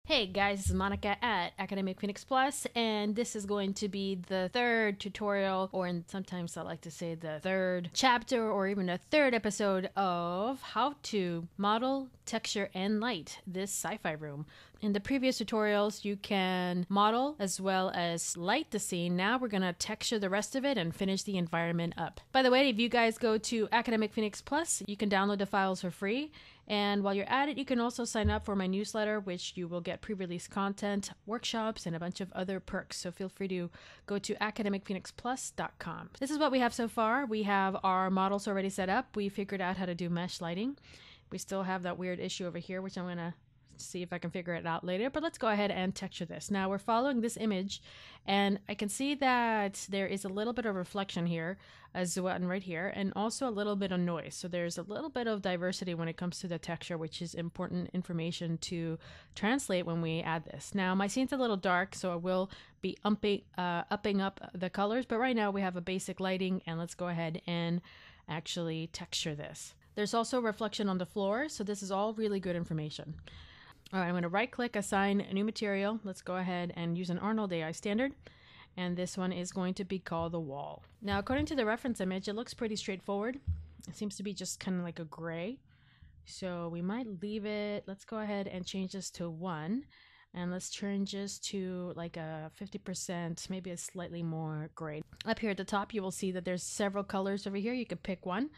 Hey guys, this is Monica at Academic Phoenix Plus, and this is going to be the third tutorial, or sometimes I like to say the third chapter, or even the third episode of how to model, texture, and light this sci-fi room. In the previous tutorials, you can model as well as light the scene. Now we're going to texture the rest of it and finish the environment up. By the way, if you guys go to Academic Phoenix Plus, you can download the files for free. And while you're at it, you can also sign up for my newsletter, which you will get pre-release content, workshops, and a bunch of other perks. So feel free to go to academicphoenixplus.com. This is what we have so far. We have our models already set up. We figured out how to do mesh lighting. We still have that weird issue over here, which I'm going to see if I can figure it out later, but let's go ahead and texture this. Now we're following this image, and I can see that there is a little bit of reflection here as well, and right here, and also a little bit of noise. So there's a little bit of diversity when it comes to the texture, which is important information to translate when we add this. Now my scene's a little dark, so I will be upping up the colors, but right now we have a basic lighting, and let's go ahead and actually texture this. There's also reflection on the floor, so this is all really good information. All right, I'm going to right click, assign a new material. Let's go ahead and use an Arnold AI standard. And this one is going to be called the wall. Now, according to the reference image, it looks pretty straightforward. It seems to be just kind of like a gray. So we might leave it. Let's go ahead and change this to 1. And let's change this to like a 50%, maybe a slightly more gray. Up here at the top, you will see that there's several colors over here. You could pick one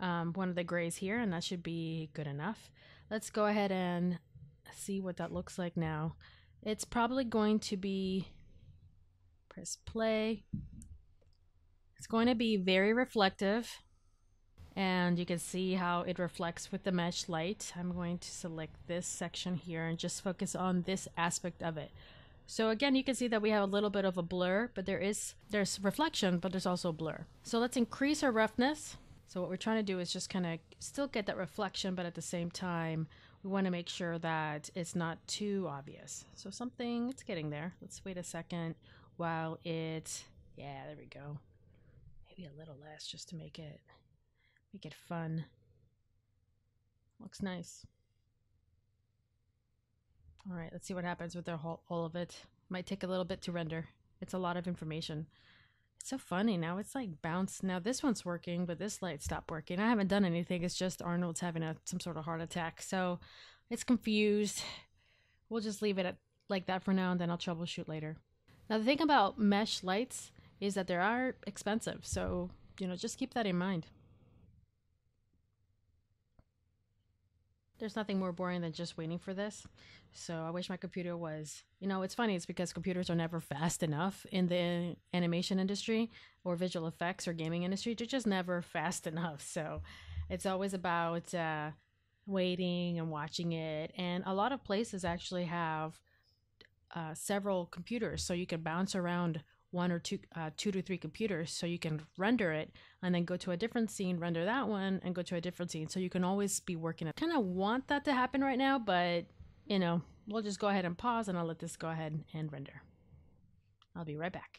of the grays here, and that should be good enough. Let's go ahead and see what that looks like now. It's probably going to be, press play. It's going to be very reflective, and you can see how it reflects with the mesh light. I'm going to select this section here and just focus on this aspect of it. So again, you can see that we have a little bit of a blur, but there's reflection, but there's also blur. So let's increase our roughness. So what we're trying to do is just kind of still get that reflection, but at the same time, we want to make sure that it's not too obvious. So it's getting there. Let's wait a second while yeah, there we go. Maybe a little less just to make it fun. Looks nice. All right, let's see what happens with all of it. Might take a little bit to render. It's a lot of information. It's so funny. Now it's like bounce. Now this one's working, but this light stopped working. I haven't done anything. It's just Arnold's having some sort of heart attack. So it's confused. We'll just leave it like that for now, and then I'll troubleshoot later. Now the thing about mesh lights is that they are expensive. So, just keep that in mind. There's nothing more boring than just waiting for this. So I wish my computer was, it's funny. It's because computers are never fast enough in the animation industry or visual effects or gaming industry. They're just never fast enough. So it's always about waiting and watching it. And a lot of places actually have several computers. So you can bounce around one or two to three computers, so you can render it and then go to a different scene, render that one, and go to a different scene. So you can always be working. I kind of want that to happen right now, but we'll just go ahead and pause, and I'll let this go ahead and render. I'll be right back.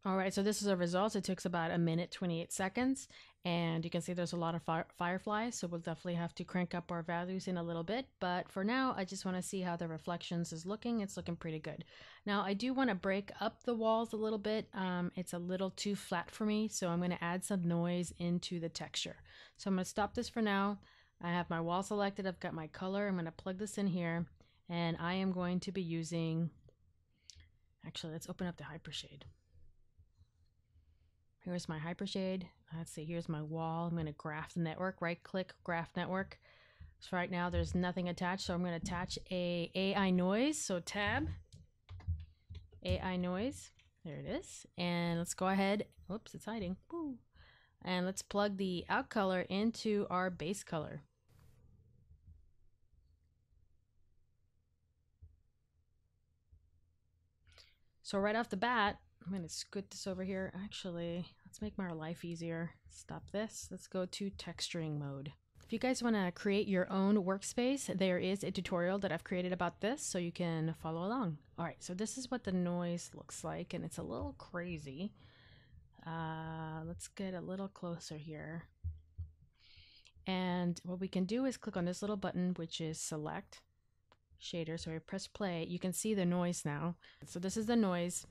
All right, so this is a result. It takes about 1 minute 28 seconds, and you can see there's a lot of fireflies, so we'll definitely have to crank up our values in a little bit. But for now, I just want to see how the reflections is looking. It's looking pretty good. Now, I do want to break up the walls a little bit. It's a little too flat for me, so I'm going to add some noise into the texture. So I'm going to stop this for now. I have my wall selected. I've got my color. I'm going to plug this in here, and I am going to be using, actually, let's open up the Hypershade. Here's my Hypershade. Let's see, here's my wall. I'm going to graph the network, right click, graph network. So right now there's nothing attached, so I'm going to attach a AI noise. So tab, AI noise, there it is. And let's go ahead, whoops, it's hiding. Woo. And let's plug the out color into our base color. So right off the bat, I'm going to scoot this over here. Actually, let's make my life easier. Stop this. Let's go to texturing mode. If you guys want to create your own workspace, there is a tutorial that I've created about this, so you can follow along. All right, so this is what the noise looks like, and it's a little crazy. Let's get a little closer here. And what we can do is click on this little button, which is select. shader. So I press play. You can see the noise now. So this is the noise.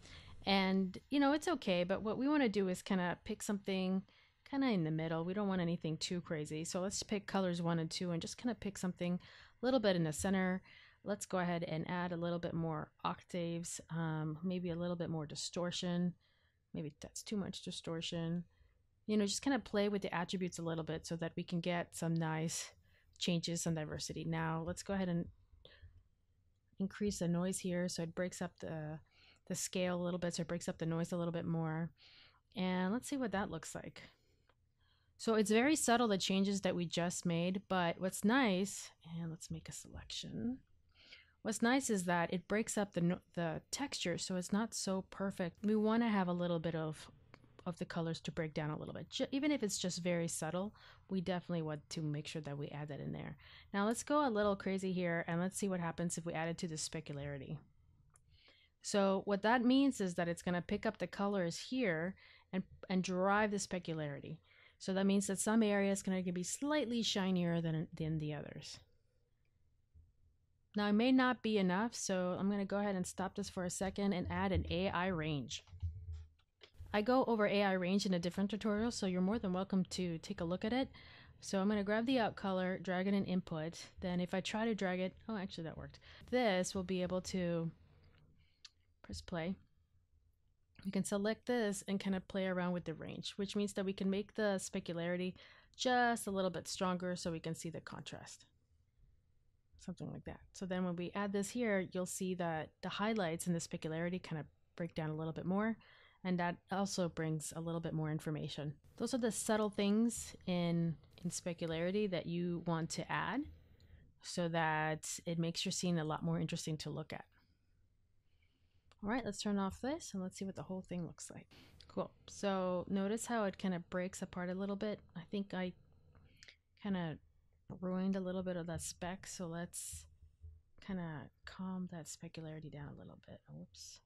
And, you know, it's okay. But what we want to do is kind of pick something kind of in the middle. We don't want anything too crazy. So let's pick colors 1 and 2 and just kind of pick something a little bit in the center. Let's go ahead and add a little bit more octaves, maybe a little bit more distortion. Maybe that's too much distortion. You know, just kind of play with the attributes a little bit so that we can get some nice changes and diversity. Now let's go ahead and increase the noise here so it breaks up the scale a little bit, so it breaks up the noise a little bit more. And let's see what that looks like. So it's very subtle, the changes that we just made, but what's nice, and let's make a selection. What's nice is that it breaks up the texture, so it's not so perfect. We want to have a little bit of the colors to break down a little bit. Even if it's just very subtle, we definitely want to make sure that we add that in there. Now let's go a little crazy here and let's see what happens if we add it to the specularity. So what that means is that it's going to pick up the colors here and drive the specularity. So that means that some areas are going to be slightly shinier than the others. Now it may not be enough, so I'm going to go ahead and stop this for a second and add an AI range. I go over AI range in a different tutorial, so you're more than welcome to take a look at it. So I'm going to grab the out color, drag it in input. Then if I try to drag it, oh, actually that worked. This will be able to press play. You can select this and kind of play around with the range, which means that we can make the specularity just a little bit stronger so we can see the contrast. Something like that. So then when we add this here, you'll see that the highlights and the specularity kind of break down a little bit more. And that also brings a little bit more information. Those are the subtle things in specularity that you want to add so that it makes your scene a lot more interesting to look at. All right, let's turn off this and let's see what the whole thing looks like. Cool. So notice how it kind of breaks apart a little bit. I think I kind of ruined a little bit of that speck, so let's kind of calm that specularity down a little bit. Oops.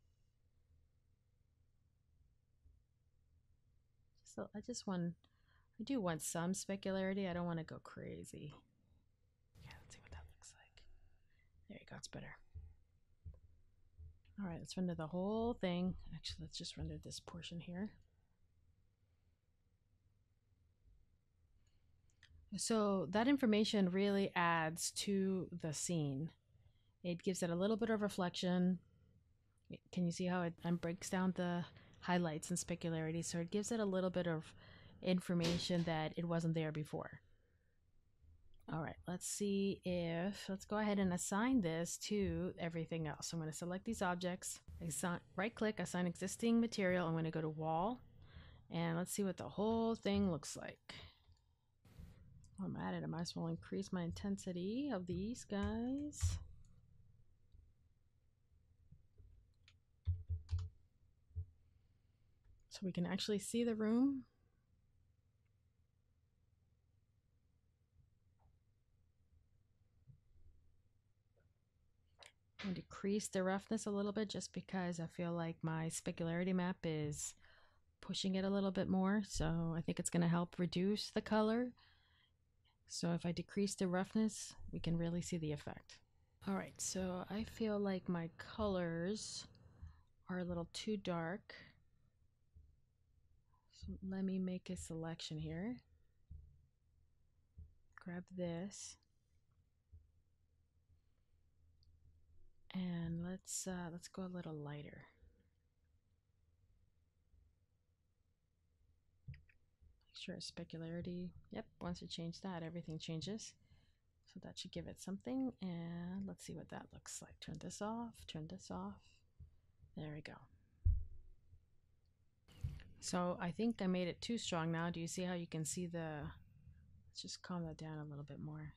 So I do want some specularity. I don't want to go crazy. Yeah, let's see what that looks like. There you go, it's better. All right, let's render the whole thing. Actually, let's just render this portion here. So that information really adds to the scene. It gives it a little bit of reflection. Can you see how it breaks down the highlights and specularity? So it gives it a little bit of information that it wasn't there before. All right, let's go ahead and assign this to everything else. I'm going to select these objects, right click, assign existing material. I'm going to go to wall, and let's see what the whole thing looks like. While I'm at it, I might as well increase my intensity of these guys. So we can actually see the room. And decrease the roughness a little bit just because I feel like my specularity map is pushing it a little bit more. So I think it's going to help reduce the color. So if I decrease the roughness, we can really see the effect. All right, so I feel like my colors are a little too dark. So let me make a selection here. Grab this. And let's go a little lighter. Make sure specularity. Yep, once you change that, everything changes. So that should give it something. And let's see what that looks like. Turn this off, turn this off. There we go. So I think I made it too strong now. Do you see how you can see let's just calm that down a little bit more.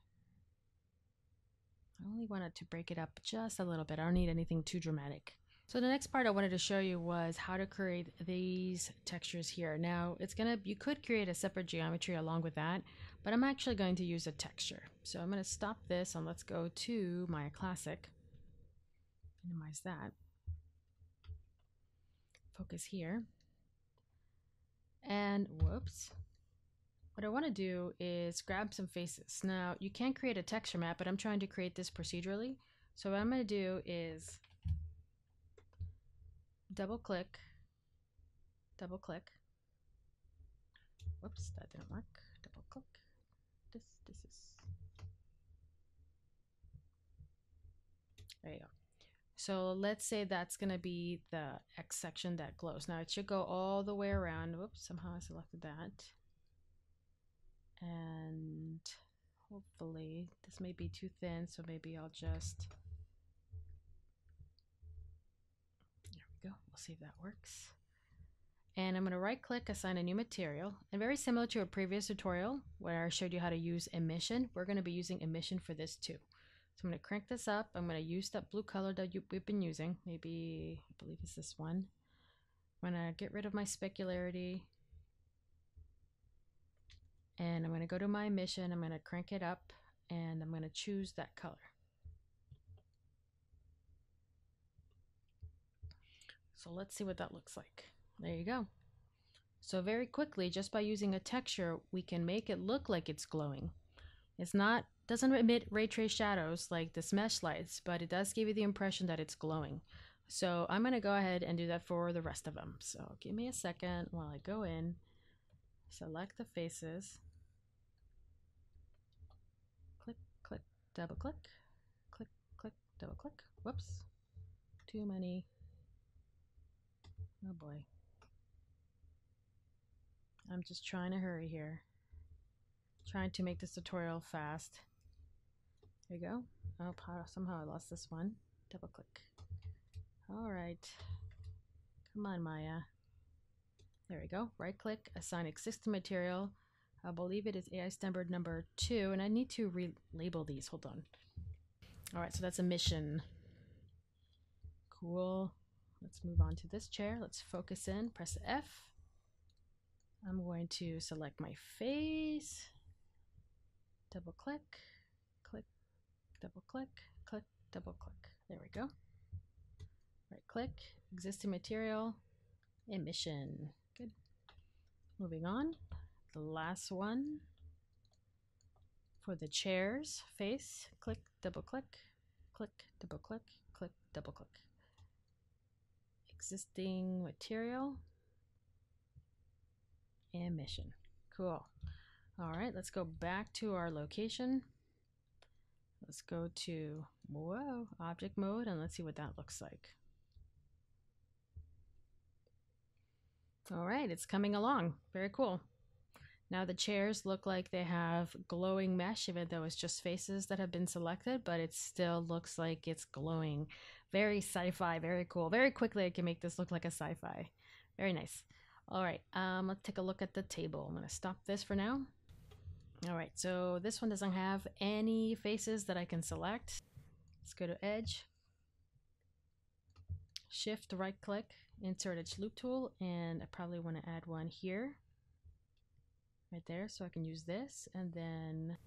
I only wanted to break it up just a little bit. I don't need anything too dramatic. So the next part I wanted to show you was how to create these textures here. Now you could create a separate geometry along with that, but I'm actually going to use a texture. So I'm going to stop this and let's go to Maya Classic. Minimize that. Focus here. And whoops. What I want to do is grab some faces. Now you can create a texture map, but I'm trying to create this procedurally. So what I'm going to do is double click. Whoops, that didn't work. Double click. This is. There you go. So let's say that's going to be the X section that glows. Now it should go all the way around. Whoops, somehow I selected that. And hopefully this may be too thin, so maybe I'll just, there we go. We'll see if that works. And I'm going to right click, assign a new material, and very similar to a previous tutorial where I showed you how to use emission, we're going to be using emission for this too. So I'm going to crank this up. I'm going to use that blue color that we've been using. Maybe, I believe it's this one. I'm going to get rid of my specularity. And I'm going to go to my emission. I'm going to crank it up and I'm going to choose that color. So let's see what that looks like. There you go. So very quickly, just by using a texture, we can make it look like it's glowing. It's not, doesn't emit ray trace shadows like this mesh lights, but it does give you the impression that it's glowing. So I'm going to go ahead and do that for the rest of them. So give me a second while I go in, select the faces, click, click, double click, click, click, double click. Whoops, too many. Oh boy. I'm just trying to hurry here. Trying to make this tutorial fast. There you go. Oh, somehow I lost this one. Double click. All right. Come on, Maya. There we go. Right click, assign existing material. I believe it is AI standard number 2, and I need to relabel these. Hold on. All right, so that's emission. Cool. Let's move on to this chair. Let's focus in, press F. I'm going to select my face, double click, click, double click, click, double click. There we go. Right click, existing material, emission. Good. Moving on. The last one for the chairs, face, click, double click, click, double click, click, double click. Existing material, emission. Cool. All right, let's go back to our location. Let's go to, whoa, object mode, and let's see what that looks like. All right, it's coming along. Very cool. Now the chairs look like they have glowing mesh, even though it's just faces that have been selected, but it still looks like it's glowing. Very sci-fi, very cool. Very quickly I can make this look like a sci-fi. Very nice. All right, let's take a look at the table. I'm gonna stop this for now. All right, so this one doesn't have any faces that I can select. Let's go to Edge, Shift right click, insert Edge Loop Tool, and I probably want to add one here, right there, so I can use this, and then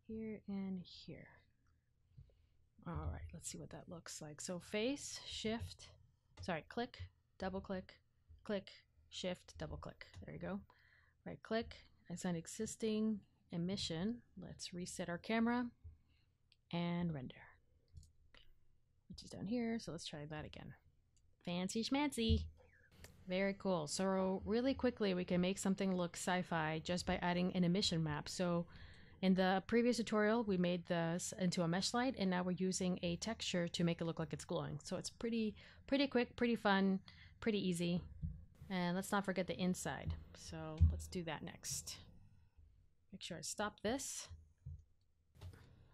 here and here. All right, let's see what that looks like. So face, shift, sorry, click, double click, click, shift, double click. There you go. Right click, assign existing emission. Let's reset our camera and render, which is down here. So let's try that again. Fancy schmancy. Very cool. So really quickly, we can make something look sci-fi just by adding an emission map. So in the previous tutorial, we made this into a mesh light, and now we're using a texture to make it look like it's glowing. So it's pretty quick, pretty fun, pretty easy. And let's not forget the inside. So let's do that next. Make sure I stop this.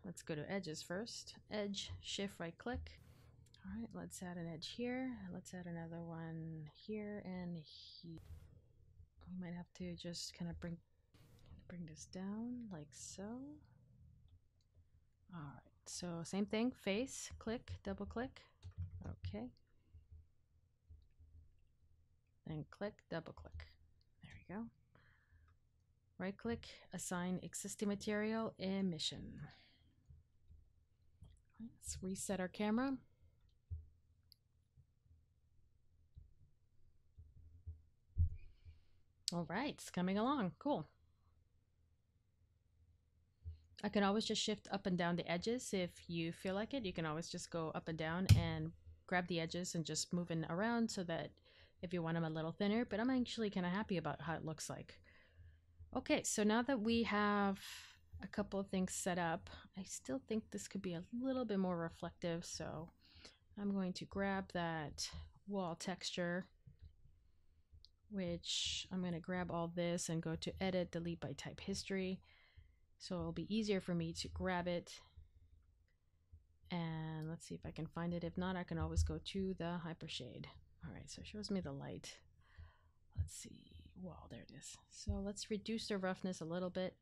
Let's go to edges first. Edge, shift right click. All right, let's add an edge here. Let's add another one here and here. We might have to just kind of bring this down like so. All right, so same thing, face, click, double click. Okay. Then click, double click. There we go. Right click, assign existing material, emission. Right, let's reset our camera. All right, it's coming along. Cool. I can always just shift up and down the edges if you feel like it. You can always just go up and down and grab the edges and just move it around so that if you want them a little thinner, but I'm actually kind of happy about how it looks like. Okay, so now that we have a couple of things set up, I still think this could be a little bit more reflective, so I'm going to grab that wall texture, which I'm going to grab all this and go to edit, delete by type history, so it'll be easier for me to grab it. And let's see if I can find it. If not, I can always go to the hypershade. All right, so it shows me the light. Let's see. Wow, there it is. So let's reduce the roughness a little bit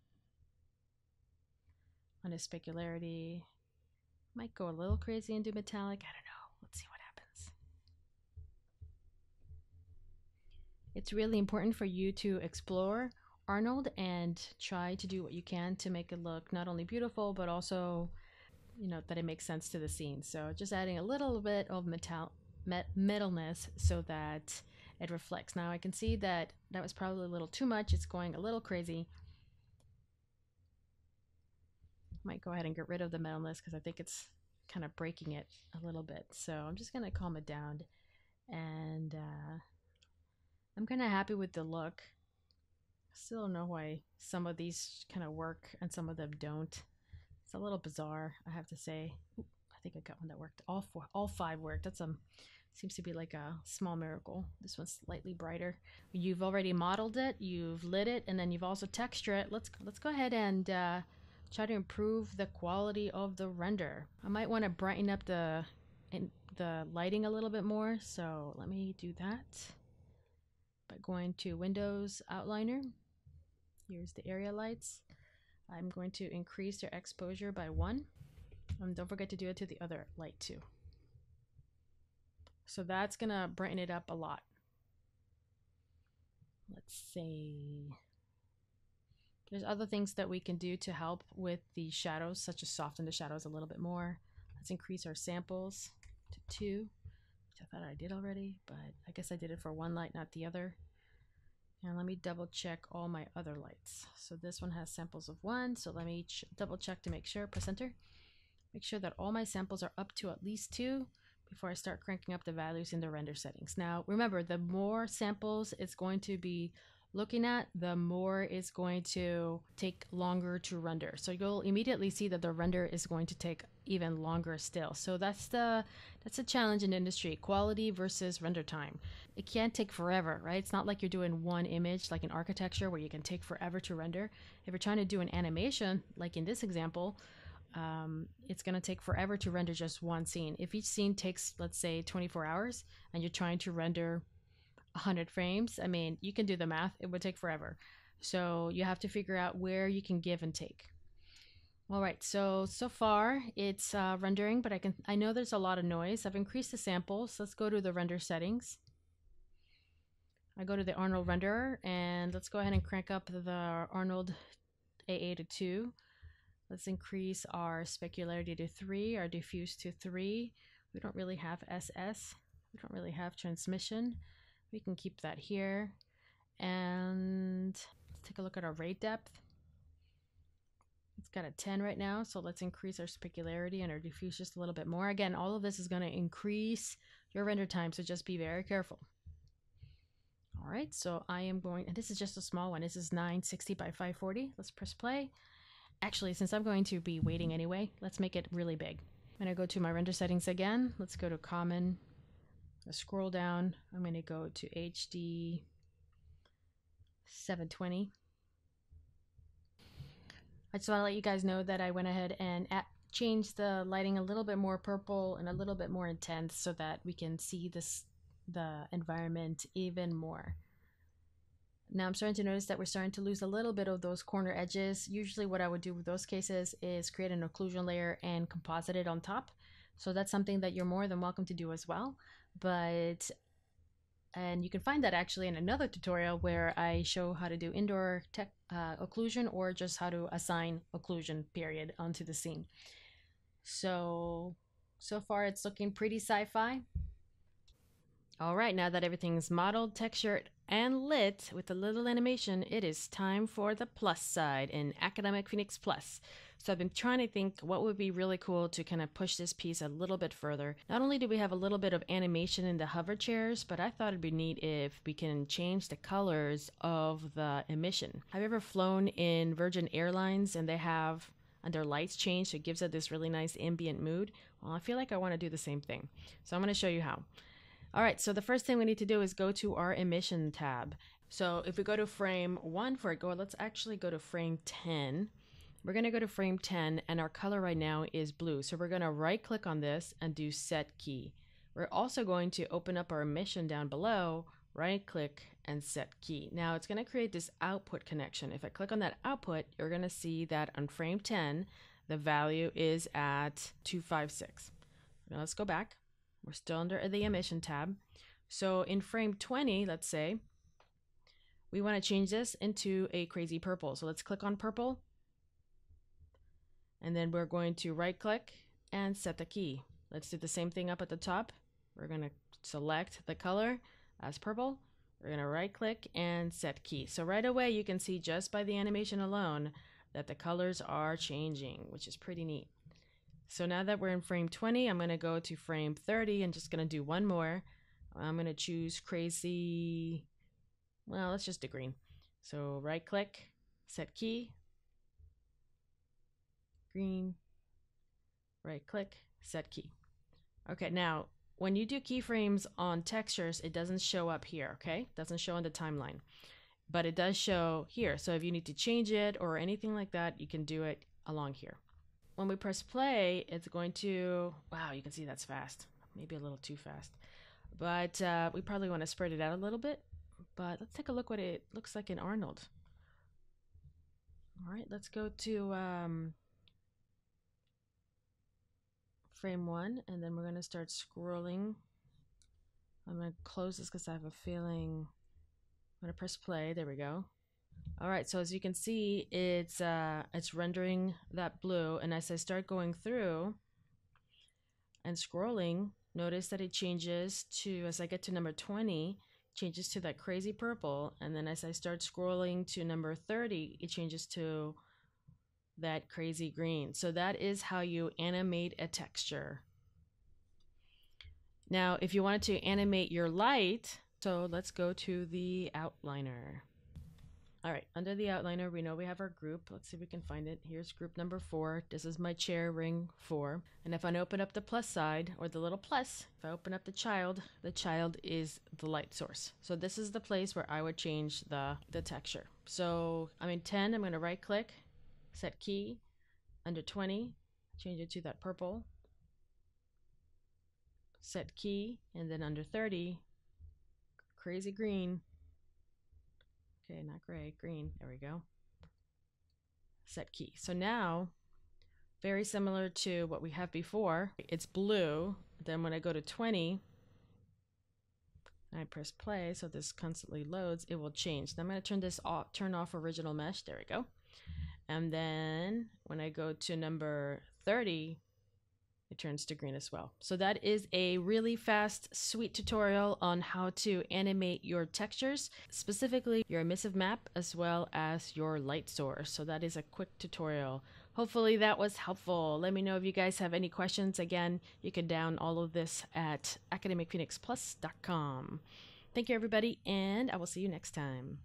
on the specularity. Might go a little crazy and do metallic. I don't know. Let's see what happens. It's really important for you to explore Arnold and try to do what you can to make it look not only beautiful, but also, you know, that it makes sense to the scene. So just adding a little bit of metalness so that it reflects. Now I can see that that was probably a little too much. It's going a little crazy. Might go ahead and get rid of the metalness because I think it's kind of breaking it a little bit. So I'm just going to calm it down, and I'm kind of happy with the look. Still don't know why some of these kind of work and some of them don't. It's a little bizarre, I have to say. Ooh, I think I got one that worked. All five worked. That's seems to be like a small miracle. This one's slightly brighter. You've already modeled it, you've lit it, and then you've also textured it. Let's go ahead and try to improve the quality of the render. I might want to brighten up the lighting a little bit more, so let me do that by going to Windows Outliner. Here's the area lights. I'm going to increase their exposure by 1. Don't forget to do it to the other light too. So that's gonna brighten it up a lot. Let's see. There's other things that we can do to help with the shadows, such as soften the shadows a little bit more. Let's increase our samples to 2, which I thought I did already, but I guess I did it for one light, not the other. And let me double check all my other lights. So this one has samples of 1, so let me double check to make sure. Press enter. Make sure that all my samples are up to at least 2 before I start cranking up the values in the render settings. Now remember, the more samples it's going to be looking at, the more it's going to take longer to render. So you'll immediately see that the render is going to take even longer still. So that's a challenge in the industry: quality versus render time. It can't take forever, right? It's not like you're doing one image like in architecture where you can take forever to render. If you're trying to do an animation, like in this example, it's going to take forever to render just one scene. If each scene takes, let's say, 24 hours and you're trying to render 100 frames, I mean, you can do the math, it would take forever. So you have to figure out where you can give and take. All right, so far it's rendering, but I know there's a lot of noise. I've increased the samples. Let's go to the render settings. I go to the Arnold renderer, and let's go ahead and crank up the Arnold AA to 2. Let's increase our specularity to 3, our diffuse to 3. We don't really have SS. We don't really have transmission. We can keep that here. And let's take a look at our ray depth. It's got a 10 right now, so let's increase our specularity and our diffuse just a little bit more. Again, all of this is going to increase your render time, so just be very careful. All right, so I am going, and this is just a small one. This is 960 by 540. Let's press play. Actually, since I'm going to be waiting anyway, let's make it really big. I'm going to go to my render settings again. Let's go to common. Let's scroll down. I'm going to go to HD 720. I just want to let you guys know that I went ahead and changed the lighting a little bit more purple and a little bit more intense so that we can see the environment even more. Now I'm starting to notice that we're starting to lose a little bit of those corner edges. Usually what I would do with those cases is create an occlusion layer and composite it on top. So that's something that you're more than welcome to do as well. And you can find that actually in another tutorial where I show how to do indoor occlusion, or just how to assign occlusion period onto the scene. So far it's looking pretty sci-fi. All right, now that everything's modeled, textured, and lit with a little animation, it is time for the plus side in Academic Phoenix Plus. So I've been trying to think what would be really cool to kind of push this piece a little bit further. Not only do we have a little bit of animation in the hover chairs, but I thought it'd be neat if we can change the colors of the emission. Have you ever flown in Virgin Airlines and they have their lights change, so it gives it this really nice ambient mood? Well, I feel like I want to do the same thing. So I'm going to show you how. All right, so the first thing we need to do is go to our emission tab. So if we go to frame 1 for it, let's actually go to frame 10. We're going to go to frame 10 and our color right now is blue. So we're going to right click on this and do set key. We're also going to open up our emission down below, right click and set key. Now it's going to create this output connection. If I click on that output, you're going to see that on frame 10, the value is at 256. Now let's go back. We're still under the emission tab. So in frame 20, let's say, we want to change this into a crazy purple. So let's click on purple. And then we're going to right click and set the key. Let's do the same thing up at the top. We're going to select the color as purple. We're going to right click and set key. So right away you can see just by the animation alone that the colors are changing, which is pretty neat. So now that we're in frame 20, I'm going to go to frame 30 and just going to do one more. I'm going to choose crazy. Well, let's just do green. So right click, set key, green, right click, set key. Okay, now when you do keyframes on textures, it doesn't show up here, okay? It doesn't show on the timeline, but it does show here. So if you need to change it or anything like that, you can do it along here. When we press play, it's going to, wow, you can see that's fast. Maybe a little too fast. But we probably want to spread it out a little bit. But let's take a look what it looks like in Arnold. All right, let's go to frame 1, and then we're going to start scrolling. I'm going to close this because I have a feeling I'm going to press play. There we go. All right, so as you can see, it's rendering that blue, and as I start going through and scrolling, notice that it changes to, as I get to number 20, changes to that crazy purple, and then as I start scrolling to number 30, it changes to that crazy green. So that is how you animate a texture. Now, if you wanted to animate your light, so let's go to the outliner. All right, under the outliner, we know we have our group. Let's see if we can find it. Here's group number 4. This is my chair ring 4. And if I open up the plus side, or the little plus, if I open up the child is the light source. So this is the place where I would change the texture. So I'm in 10, I'm going to right click, set key. Under 20, change it to that purple. Set key, and then under 30, crazy green. Okay, not gray, green. There we go. Set key. So now, very similar to what we have before, it's blue. Then when I go to 20, and I press play, so this constantly loads, it will change. Then I'm going to turn this off, turn off original mesh. There we go. And then when I go to number 30, it turns to green as well. So that is a really fast, sweet tutorial on how to animate your textures, specifically your emissive map as well as your light source. So that is a quick tutorial. Hopefully that was helpful. Let me know if you guys have any questions. Again, you can down all of this at academicphoenixplus.com. Thank you, everybody, and I will see you next time.